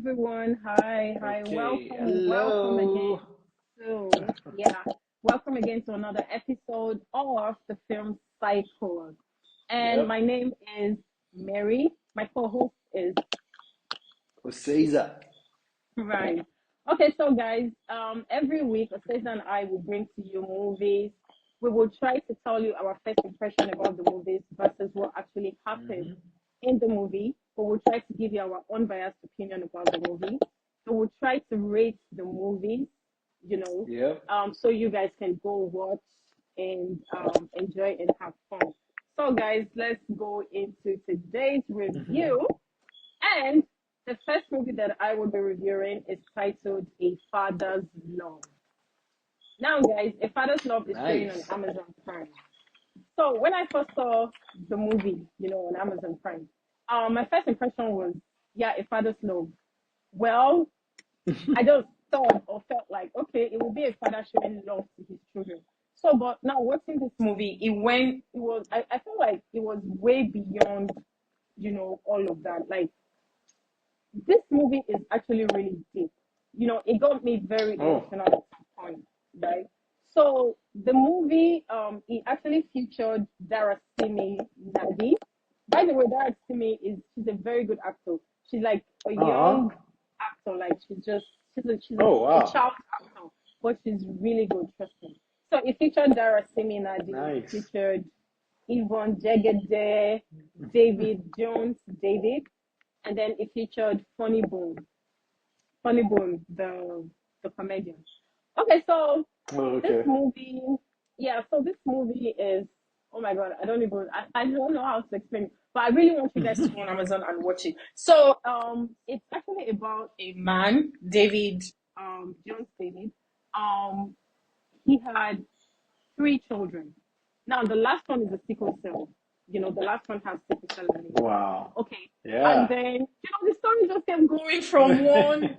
everyone. Hi, hi. Okay, Welcome again. hello. So, yeah, welcome again to another episode of the film Cycle. And Yep. my name is Mary. My co-host is Oseiza. Right. Okay, so guys, every week, Osteza and I will bring to you movies. We will try to tell you our first impression about the movies versus what actually happened Mm-hmm. in the movie. We will try to give you our unbiased opinion about the movie. We will try to rate the movies, Yep. so you guys can go watch and enjoy and have fun. So, guys, let's go into today's Mm-hmm. review. And the first movie that I will be reviewing is titled A Father's Love. Now, guys, A Father's Love is showing on Nice. Amazon Prime. So when I first saw the movie, on Amazon Prime, my first impression was, yeah, A Father's Love. Well, I just thought or felt like, okay, it will be a father showing love to his children. So, but now watching this movie, I feel like it was way beyond, all of that. Like, this movie is actually really deep. It got me very Oh. emotional at some point, right? So the movie, it actually featured Darasimi Nadi. By the way, Darasimi she's a very good actor. She's like a Uh-huh. young actor, like Oh, a wow. child actor, but she's really good. Trust me. So it featured Darasimi Nadi. It Nice. featured Yvonne Jegede, David Jones, David, and then it featured Funny Bone, the comedian. Okay, so Oh, this okay. movie, yeah, so this movie is, oh my god, I don't know how to explain it, but I really want you guys to go on Amazon and watch it. So, it's actually about a man, David, Jones David. Um, he had three children. Now, the last one is a sickle cell. The last one has sickle cell anemia. Wow. Okay. And Yeah. then, the story just kept going from one,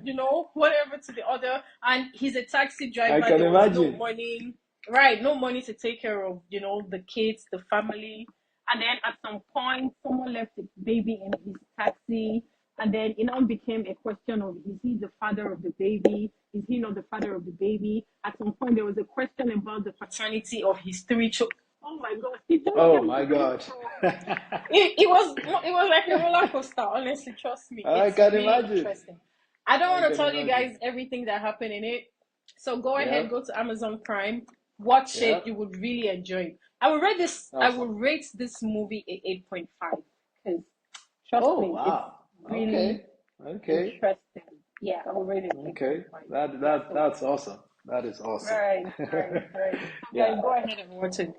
whatever to the other. And he's a taxi I driver. can There was no imagine. money, right? No money to take care of, the kids, the family. And then at some point, someone left a baby in his taxi. And then it now became a question of, is he the father of the baby? Is he not the father of the baby? At some point, there was a question about the paternity of his three children. Oh my God, he just Oh kept my going God. from it was like a roller coaster. Honestly, trust me, I it's can really imagine. interesting. I don't I want to can tell you imagine. guys everything that happened in it, so go ahead, Yep. go to Amazon Prime, watch it. You Yep. would really enjoy it. I will Awesome. rate this movie a 8.5 because trust Oh, me, it's wow. really Okay. Okay. interesting. Yeah, I will rate it 8.5. Okay. That Yeah, that so that's awesome. That is awesome. right. So Yeah. guys, go ahead and watch it.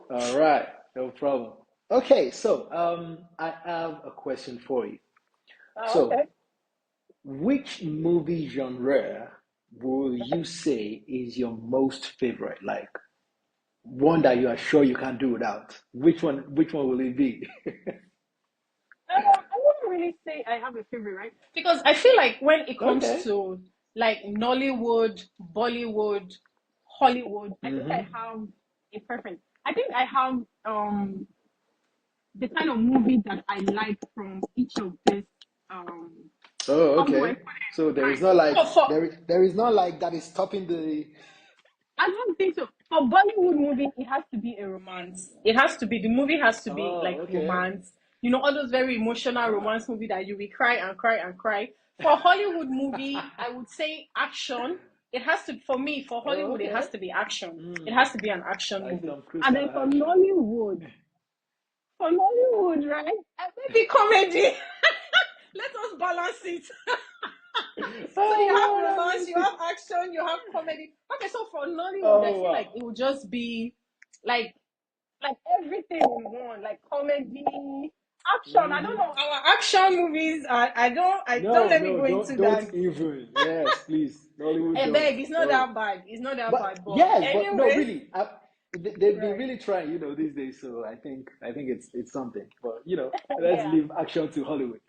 All right, no problem. Okay, so I have a question for you. Oh, So, okay. which movie genre will you say is your most favorite? Like one that you are sure you can't do without. Which one will it be? I wouldn't really say I have a favorite, right? Because I feel like when it comes Okay. to like Nollywood, Bollywood, Hollywood, I think I Mm-hmm. have a preference. I think I have the kind of movie that I like from each of this. Um, Oh, how do I okay. put So it? there is Right. not like So for there is not like that is stopping the. I don't think so. For Bollywood movie, it has to be a romance. It has to be the movie has to be like Oh, okay. romance. All those very emotional Ah. romance movie that you will cry and cry and cry. For Hollywood movie, I would say action. It has to for me for Oh, Hollywood. It okay. has to be action. It Mm. has to be an action Like movie. Tom Cruise And kind then of action. For Nollywood, right? Maybe comedy. Let us balance it. So you have Oh, Lord have romance, you mercy. have action, you have comedy. Okay, so for Nollywood, I Oh, feel like wow. it would just be like like everything in one, like comedy, action. I don't Mm-hmm. know. Our action movies, I don't No, let me no, go don't into don't that. even. Yes, please. Nollywood, I don't. beg, it's not No. that bad. It's not that bad. But But yes, but no, anyways, really. They've been right, really trying, these days. So I think it's something. But let's yeah, leave action to Hollywood.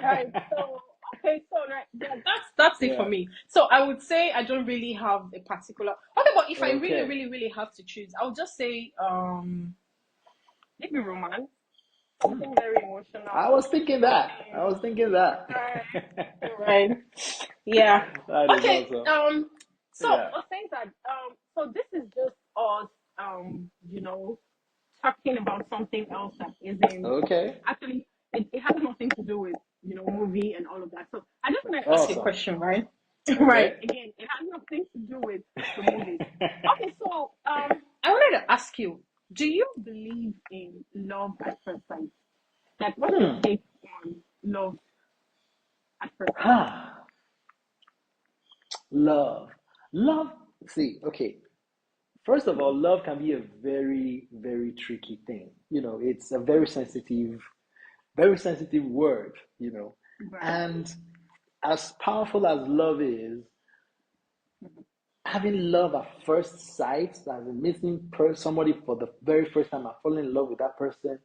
right. So okay, so right, yeah, that's it for Yeah. me. So I would say I don't really have a particular. Okay, but if I really, Okay. really, really have to choose, I would just say maybe romance. something very I emotional, was thinking that. I something. was thinking that. Right. Right. Yeah. That is Okay. awesome. So Yeah. I was saying that so this is just us talking about something else that isn't Okay. actually it has nothing to do with movie and all of that. So I just want to ask you a Awesome. question, right? Right. Okay. Again, it has nothing to do with the movies. Okay, so I wanted to ask you, do you believe in love at first sight? Like, what's your Hmm. take on love at first sight? Ah, love. Love. See, okay. First of all, love can be a very, very tricky thing. It's a very sensitive word, Right. And as powerful as love is, having love at first sight, as in meeting somebody for the very first time and falling in love with that person,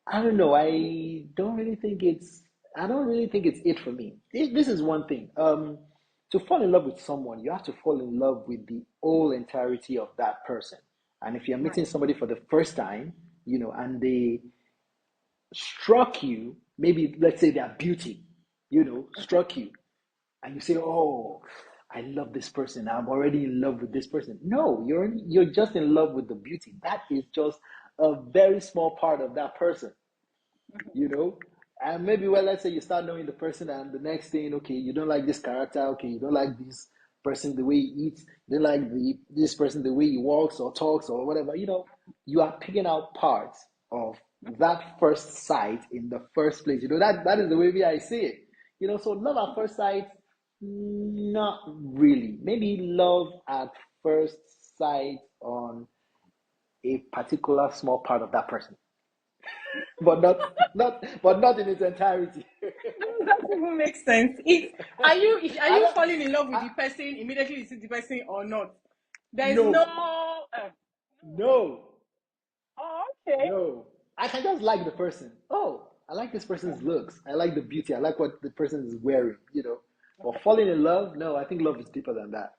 I don't know. I don't really think it's it for me. This is one thing. To fall in love with someone, you have to fall in love with the whole entirety of that person. And if you're meeting Right. somebody for the first time, and they struck you, maybe let's say their beauty, struck you, and you say, "Oh, I love this person. I'm already in love with this person." No, you're just in love with the beauty. That is just a very small part of that person you know and maybe, well, let's say you start knowing the person, and the next thing, okay, you don't like this character, okay, you don't like this person the way he eats, you don't like this person the way he walks or talks or whatever. You are picking out parts of that first sight in the first place. That is the way I see it. So love at first sight, not really. Maybe love at first sight on a particular small part of that person, but not in its entirety. That even makes sense. If are I you don't. falling in love with I, the person immediately you see the person or not? There is no. no, no, Oh, okay. no. I can just like the person. Oh, I like this person's looks. I like the beauty. I like what the person is wearing. But falling in love, no. I think love is deeper than that.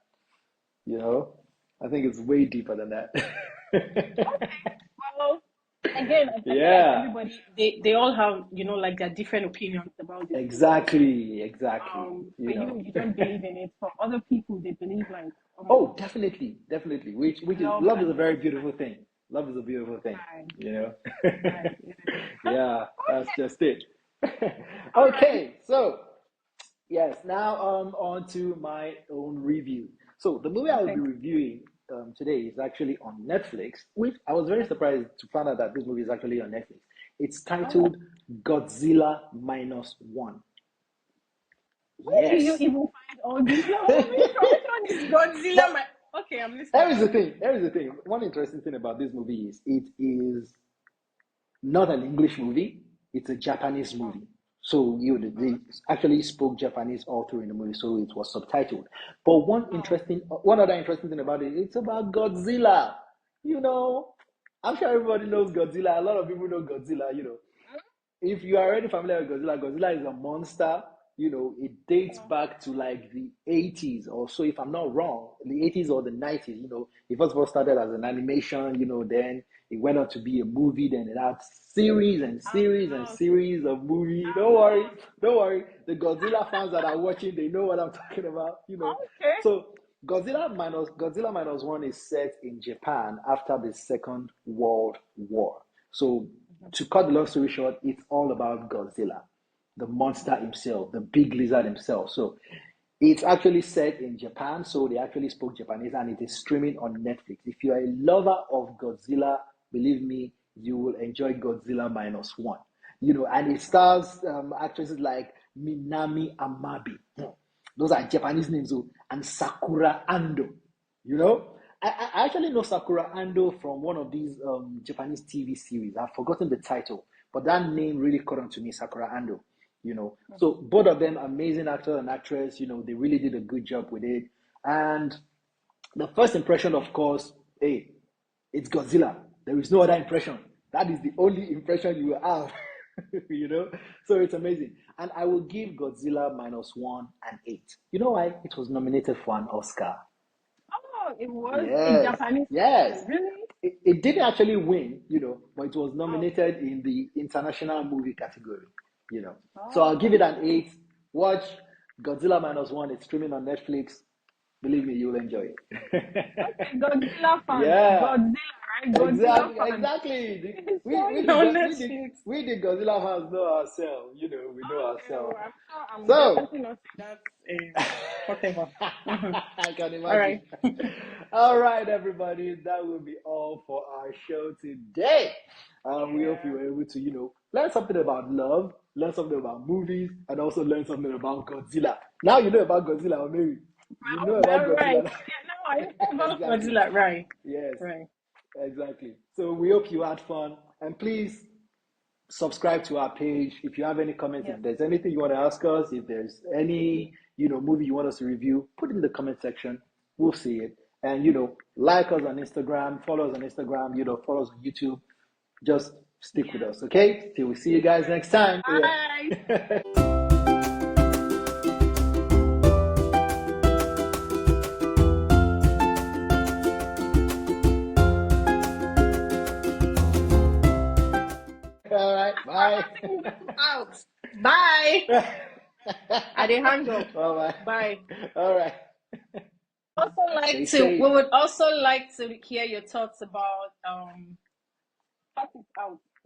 You know, I think it's way deeper than that. Well, again, I feel like Yeah, everybody they all have like their different opinions about this thing, right? exactly, exactly. For you, you don't believe in it. For other people, they believe like Oh, definitely, definitely. Which is love love is at a very first beautiful sight. thing. Love is a beautiful thing, Right. you know. Right. Yeah. Yeah, that's Okay. just it. All right. Okay, so yes, now on to my own review. So the movie I will be Okay. reviewing today is actually on Netflix, which I was very surprised to find out that this movie is actually on Netflix. It's Oh, titled Godzilla Minus One. where do you Yes. even find all these? Which one is Godzilla? But Okay, I'm listening. here is the thing. Here is the thing. One interesting thing about this movie is it is not an English movie. It's a Japanese movie. So they actually spoke Japanese all through in the movie, so it was subtitled. But Oh, one other interesting thing about it, it's about Godzilla. You know, I'm sure everybody knows Godzilla. A lot of people know Godzilla. If you are already familiar with Godzilla, Godzilla is a monster. It dates back to like the 80s or so, if I'm not wrong, the 80s or the 90s. It first of all started as an animation, then it went on to be a movie, then it had series and series and I'm lost. series of movie. Don't I'm worry, lost. don't worry. The Godzilla fans that are watching, they know what I'm talking about. Okay. So Godzilla minus one is set in Japan after the Second World War. So to cut the long story short, it's all about Godzilla, the monster himself, the big lizard himself. So it's actually set in Japan, so they actually spoke Japanese, and it is streaming on Netflix. If you are a lover of Godzilla, believe me, you will enjoy Godzilla minus one. And it stars actresses like Minami Amabi. Those are Japanese names, oh, and Sakura Ando. You know, I actually know Sakura Ando from one of these Japanese TV series. I've forgotten the title, but that name really caught on to me, Sakura Ando. So both of them amazing actor and actress. They really did a good job with it. And the first impression, of course, hey, it's Godzilla. There is no other impression. That is the only impression you will have. you know, so it's amazing. And I will give Godzilla minus one an 8. You know why? It was nominated for an Oscar. Oh, it was a Yes, Japanese yes, movie. Really? it didn't actually win, but it was Okay. nominated in the international movie category, you know. So I'll give Oh, it an 8. Watch Godzilla Minus One. It's streaming on Netflix. Believe me, you'll enjoy it. okay. Godzilla fan. Yeah, Godzilla, right? Godzilla exactly, fan. exactly. It's We we showing the on we Netflix. the Godzilla fans know ourselves. We know Okay, oh, ourselves. I'm sure I'm So definitely not saying that. Whatever. I can All imagine. right. All right, everybody, that will be all for our show today. We hope you Yeah. were able to, learn something about love, learn something about movies, and also learn something about Godzilla. Now you know about Godzilla, or maybe you know Well, about well, right. Godzilla. Yeah, no, I know about Exactly. Godzilla. Right. Yes, Right. exactly. So we hope you had fun, and please subscribe to our page. If you have any comments, Yes. if there's anything you want to ask us, if there's any movie you want us to review, put it in the comment section. We'll see it. And like us on Instagram, follow us on Instagram, follow us on YouTube. Just stick with Yes. us, okay? Till we see you guys next time. Yeah. Bye. All right, bye. Out. Bye. I did hang up. Bye bye. Bye. All right. Also Stay like to safe. we would also like to hear your thoughts about cut it out.